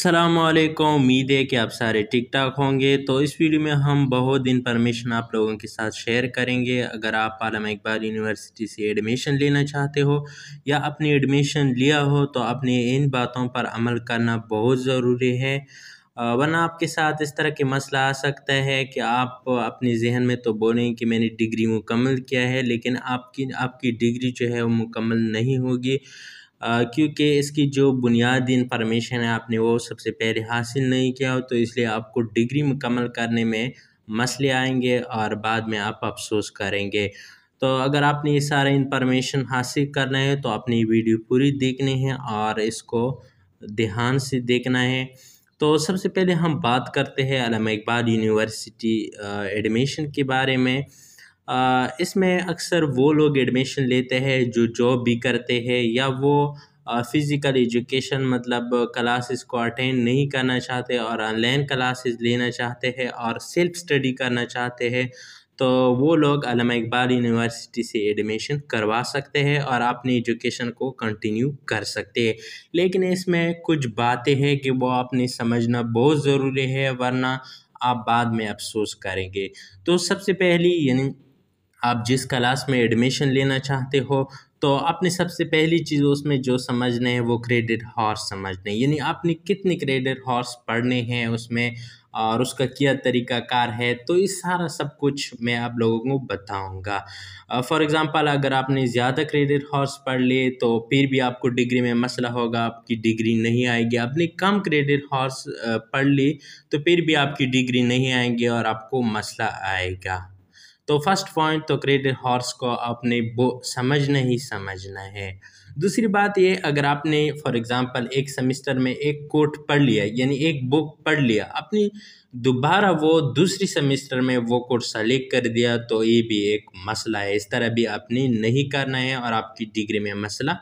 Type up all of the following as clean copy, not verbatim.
अस्सलामुअलैकुम। उम्मीद है कि आप सारे ठीक ठाक होंगे। तो इस वीडियो में हम बहुत इन्फॉर्मेशन आप लोगों के साथ शेयर करेंगे। अगर आप आलमा इकबाल यूनिवर्सिटी से एडमिशन लेना चाहते हो या अपनी एडमिशन लिया हो तो अपने इन बातों पर अमल करना बहुत ज़रूरी है, वरना आपके साथ इस तरह के मसला आ सकता है कि आप अपने जहन में तो बोलें कि मैंने डिग्री मुकम्मल किया है, लेकिन आपकी आपकी डिग्री जो है वो मुकम्मल नहीं होगी, क्योंकि इसकी जो बुनियादी इंफॉर्मेशन है आपने वो सबसे पहले हासिल नहीं किया हो। तो इसलिए आपको डिग्री मुकम्मल करने में मसले आएंगे और बाद में आप अफसोस करेंगे। तो अगर आपने ये सारा इंफॉर्मेशन हासिल करना है तो अपनी वीडियो पूरी देखनी है और इसको ध्यान से देखना है। तो सबसे पहले हम बात करते हैं अल्लामा इकबाल यूनिवर्सिटी एडमिशन के बारे में। इसमें अक्सर वो लोग एडमिशन लेते हैं जो जॉब भी करते हैं या वो फ़िज़िकल एजुकेशन मतलब क्लासेस को अटेंड नहीं करना चाहते और ऑनलाइन क्लासेस लेना चाहते हैं और सेल्फ स्टडी करना चाहते हैं। तो वो लोग अल्लामा इकबाल यूनिवर्सिटी से एडमिशन करवा सकते हैं और अपनी एजुकेशन को कंटिन्यू कर सकते हैं। लेकिन इसमें कुछ बातें हैं कि वो आपने समझना बहुत ज़रूरी है, वरना आप बाद में अफसोस करेंगे। तो सबसे पहली यानी आप जिस क्लास में एडमिशन लेना चाहते हो तो आपने सबसे पहली चीज़ उसमें जो समझना है वो क्रेडिट हॉर्स समझना है। यानी आपने कितने क्रेडिट हॉर्स पढ़ने हैं उसमें और उसका क्या तरीक़ाकार है, तो ये सारा सब कुछ मैं आप लोगों को बताऊंगा। फॉर एग्ज़ाम्पल अगर आपने ज़्यादा क्रेडिट हॉर्स पढ़ लिए तो फिर भी आपको डिग्री में मसला होगा, आपकी डिग्री नहीं आएगी। आपने कम क्रेडिट हॉर्स पढ़ ली तो फिर भी आपकी डिग्री नहीं आएगी और आपको मसला आएगा। तो फर्स्ट पॉइंट तो क्रेडिट हॉर्स को आपने वो समझना ही समझना है। दूसरी बात ये, अगर आपने फॉर एग्ज़ाम्पल एक सेमेस्टर में एक कोर्स पढ़ लिया यानी एक बुक पढ़ लिया, अपनी दोबारा वो दूसरी सेमेस्टर में वो कोर्स सेलेक्ट कर दिया तो ये भी एक मसला है। इस तरह भी आपने नहीं करना है और आपकी डिग्री में मसला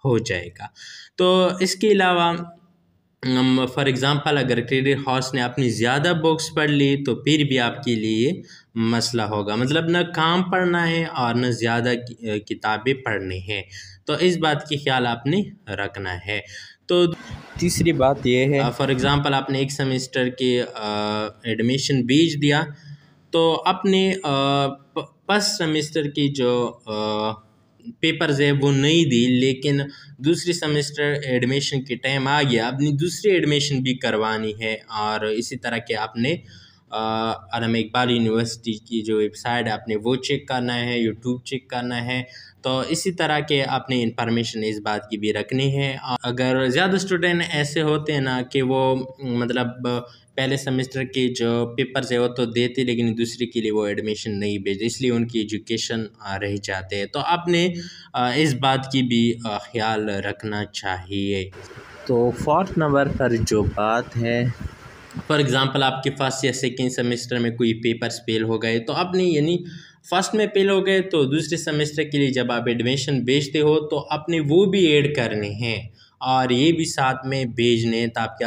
हो जाएगा। तो इसके अलावा फॉर एग्ज़ाम्पल अगर क्रेडिट हॉर्स ने अपनी ज़्यादा बुक्स पढ़ ली तो फिर भी आपके लिए मसला होगा, मतलब न काम पढ़ना है और न ज़्यादा किताबें पढ़नी हैं। तो इस बात की ख्याल आपने रखना है। तो तीसरी बात यह है, फॉर एग्ज़ाम्पल आपने एक सेमेस्टर के एडमिशन भेज दिया तो अपने फर्स्ट सेमेस्टर की जो पेपर्स है वो नहीं दी, लेकिन दूसरी सेमेस्टर एडमिशन के टाइम आ गया, अपनी दूसरी एडमिशन भी करवानी है। और इसी तरह के आपने अल्लामा इकबाल यूनिवर्सिटी की जो वेबसाइट है आपने वो चेक करना है, यूट्यूब चेक करना है। तो इसी तरह के आपने इंफॉर्मेशन इस बात की भी रखनी है। अगर ज़्यादा स्टूडेंट ऐसे होते हैं ना कि वो मतलब पहले सेमेस्टर के जो पेपर्स है वो तो देते लेकिन दूसरे के लिए वो एडमिशन नहीं भेजते, इसलिए उनकी एजुकेशन रह जाते हैं। तो आपने इस बात की भी ख्याल रखना चाहिए। तो फोर्थ नंबर पर जो बात है, फॉर एग्ज़ाम्पल आपके फर्स्ट या सेकेंड सेमेस्टर में कोई पेपर्स फेल हो गए तो आपने यानी फर्स्ट में फेल हो गए तो दूसरे सेमेस्टर के लिए जब आप एडमिशन भेजते हो तो आपने वो भी ऐड करने हैं और ये भी साथ में भेजने ताकि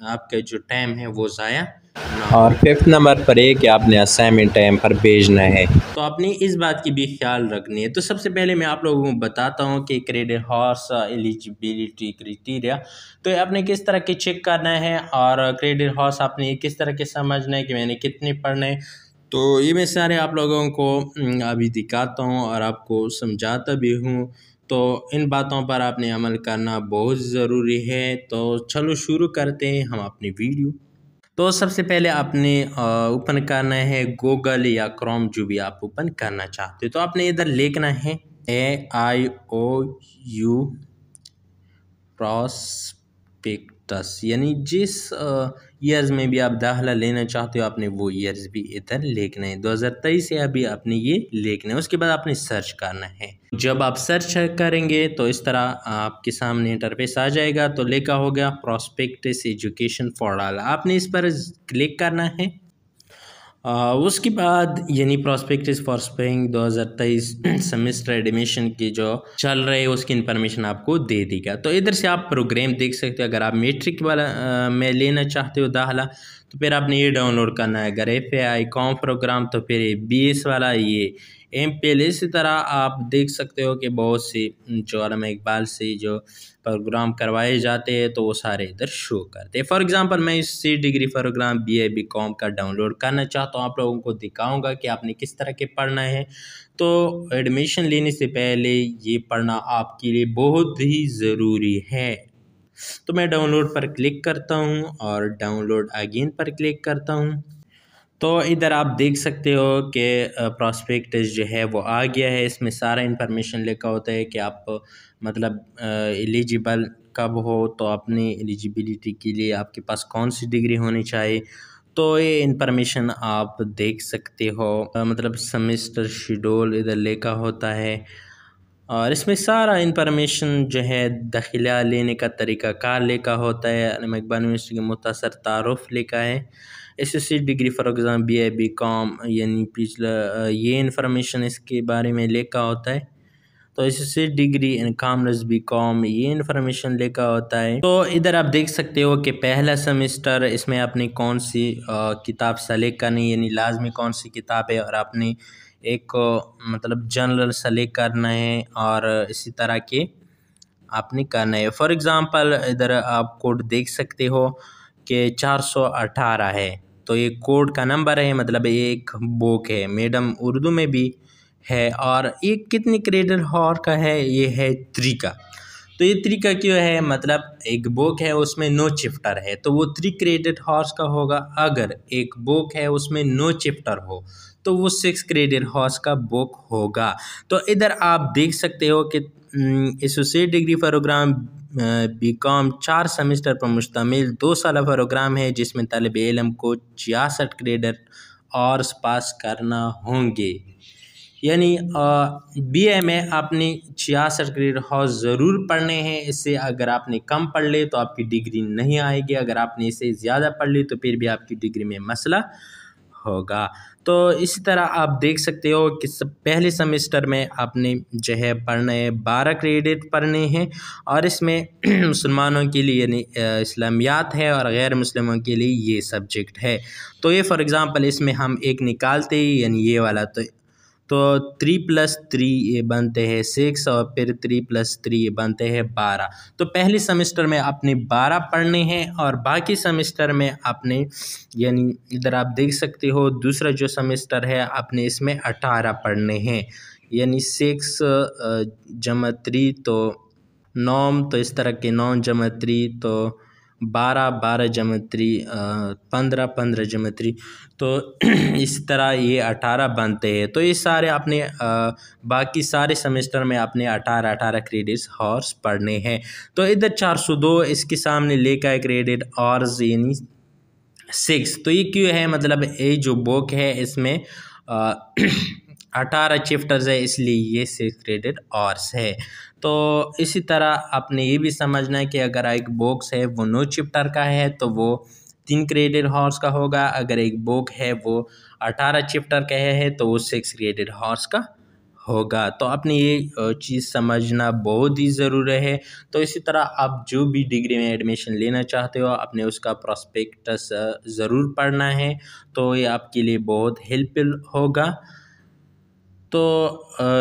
आपका जो टाइम है वो ज़ाया ना। और फिफ्थ नंबर पर है कि आपने असाइनमेंट टाइम पर भेजना है, तो आपने इस बात की भी ख्याल रखनी है। तो सबसे पहले मैं आप लोगों को बताता हूँ कि क्रेडिट हॉर्स एलिजिबिलिटी क्राइटेरिया तो आपने किस तरह के चेक करना है और क्रेडिट हॉर्स आपने किस तरह के समझना है कि मैंने कितने पढ़ने हैं। तो ये मैं सारे आप लोगों को अभी दिखाता हूँ और आपको समझाता भी हूँ। तो इन बातों पर आपने अमल करना बहुत ज़रूरी है। तो चलो शुरू करते हैं हम अपनी वीडियो। तो सबसे पहले आपने ओपन करना है गूगल या क्रोम, जो भी आप ओपन करना चाहते हो। तो आपने इधर लिखना है AIOU प्रॉस्पेक्टस, यानी जिस ईयर्स में भी आप दाखिला लेना चाहते हो आपने वो ईयर्स भी इधर लिखना है। 2023 से अभी आपने ये लिखना है। उसके बाद आपने सर्च करना है। जब आप सर्च करेंगे तो इस तरह आपके सामने इंटरफेस आ जाएगा। तो लिखा हो गया प्रॉस्पेक्टस एजुकेशन फॉर ऑल, आपने इस पर क्लिक करना है। उसके बाद यानी prospectus for spring 2023 semester admission की जो चल रहे है उसकी इन्फॉर्मेशन आपको दे देगा। तो इधर से आप प्रोग्राम देख सकते हो। अगर आप मैट्रिक वाला में लेना चाहते हो दाखिला तो फिर आपने ये डाउनलोड करना है। अगर FAI कॉम प्रोग्राम तो फिर ये BS वाला, ये MPL। इसी तरह आप देख सकते हो कि बहुत सी जो अल्लामा इकबाल से जो प्रोग्राम करवाए जाते हैं तो वो सारे इधर शो करते हैं। फॉर एग्ज़ाम्पल मैं इस C degree program BA BCom का डाउनलोड करना चाहता हूँ, आप लोगों को दिखाऊंगा कि आपने किस तरह के पढ़ना है। तो एडमिशन लेने से पहले ये पढ़ना आपके लिए बहुत ही ज़रूरी है। तो मैं डाउनलोड पर क्लिक करता हूँ और डाउनलोड अगेन पर क्लिक करता हूँ। तो इधर आप देख सकते हो कि प्रॉस्पेक्टस जो है वो आ गया है। इसमें सारा इन्फॉर्मेशन लिखा होता है कि आप मतलब एलिजिबल कब हो, तो अपनी एलिजिबिलिटी के लिए आपके पास कौन सी डिग्री होनी चाहिए। तो ये इन्फॉर्मेशन आप देख सकते हो। मतलब सेमेस्टर शेड्यूल इधर लिखा होता है और इसमें सारा इन्फॉर्मेशन जो है दाखिला लेने का तरीक़ाकार लिखा होता है। अल्लामा इकबाल यूनिवर्सिटी के मुख्तसर तारुफ लिखा है। SSC degree for exam BA BCom यानी पिछला ये इन्फॉर्मेशन इसके बारे में लिखा होता है। तो SSC degree in commerce BCom ये इन्फॉर्मेशन लिखा होता है। तो इधर आप देख सकते हो कि पहला सेमेस्टर इसमें आपने कौन सी किताब सेलेक्ट करनी, यानी लाजमी कौन सी किताब है, और आपने एक मतलब जनरल सेलेक्ट करना है और इसी तरह के आपने करना है। फॉर एग्ज़ाम्पल इधर आप कोड देख सकते हो कि 418 है, तो ये कोड का नंबर है, मतलब एक बुक है। मैडम उर्दू में भी है। और ये कितनी क्रेडिट हॉर का है, ये है 3 का। तो ये 3 का क्यों है, मतलब एक बुक है उसमें 9 चैप्टर है तो वो 3 क्रेडिट हॉर्स का होगा। अगर एक बुक है उसमें 9 चैप्टर हो तो वो 6 क्रेडिट हॉर्स का बुक होगा। तो इधर आप देख सकते हो कि associate degree program BCom 4 semester पर मुश्तमिल 2 साल प्रोग्राम है जिसमें तालिब इल्म को 66 क्रेडिट हॉर्स पास करना होंगे। यानी BA में आपने 66 क्रेडिट हॉर्स ज़रूर पढ़ने हैं। इससे अगर आपने कम पढ़ ले तो आपकी डिग्री नहीं आएगी, अगर आपने इससे ज़्यादा पढ़ ली तो फिर भी आपकी डिग्री में मसला होगा। तो इसी तरह आप देख सकते हो कि पहले सेमेस्टर में आपने जो है पढ़ने 12 क्रेडिट पढ़ने हैं और इसमें मुसलमानों के लिए यानी इस्लामियात है और गैर मुस्लिमों के लिए ये सब्जेक्ट है। तो ये फॉर एग्ज़ाम्पल इसमें हम एक निकालते ही यानी ये वाला, तो 3 + 3 ये बनते हैं 6 और फिर 3 + 3 ये बनते हैं 12। तो पहले सेमेस्टर में आपने 12 पढ़ने हैं और बाकी सेमेस्टर में आपने यानी इधर आप देख सकते हो दूसरा जो सेमेस्टर है आपने इसमें 18 पढ़ने हैं, यानी 6 + 3 तो 9, तो इस तरह के 9 + 3 तो 12, 12 + 3 15, 15 + 3 तो इस तरह ये 18 बनते हैं। तो ये सारे आपने बाकी सारे सेमेस्टर में आपने 18 क्रेडिट्स हॉर्स पढ़ने हैं। तो इधर 402 इसके सामने लेकर है क्रेडिट हॉर्स यानी 6। तो ये क्यों है, मतलब ये जो बुक है इसमें 18 चैप्टर्स है इसलिए ये 6 क्रेडिट हॉर्स है। तो इसी तरह आपने ये भी समझना है कि अगर एक बॉक्स है वो 9 चैप्टर का है तो वो 3 क्रेडिट हॉर्स का होगा। अगर एक बुक है वो 18 चैप्टर का है तो वो 6 क्रेडिट हॉर्स का होगा। तो आपने ये चीज़ समझना बहुत ही ज़रूरी है। तो इसी तरह आप जो भी डिग्री में एडमिशन लेना चाहते हो आपने उसका प्रॉस्पेक्टस ज़रूर पढ़ना है, तो ये आपके लिए बहुत हेल्पफुल होगा। तो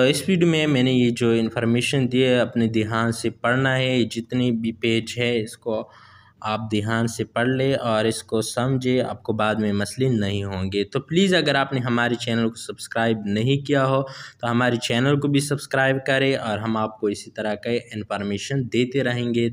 इस वीडियो में मैंने ये जो इन्फॉर्मेशन दी है अपने ध्यान से पढ़ना है। जितनी भी पेज है इसको आप ध्यान से पढ़ ले और इसको समझे, आपको बाद में मसले नहीं होंगे। तो प्लीज़ अगर आपने हमारे चैनल को सब्सक्राइब नहीं किया हो तो हमारे चैनल को भी सब्सक्राइब करें और हम आपको इसी तरह का इन्फॉर्मेशन देते रहेंगे।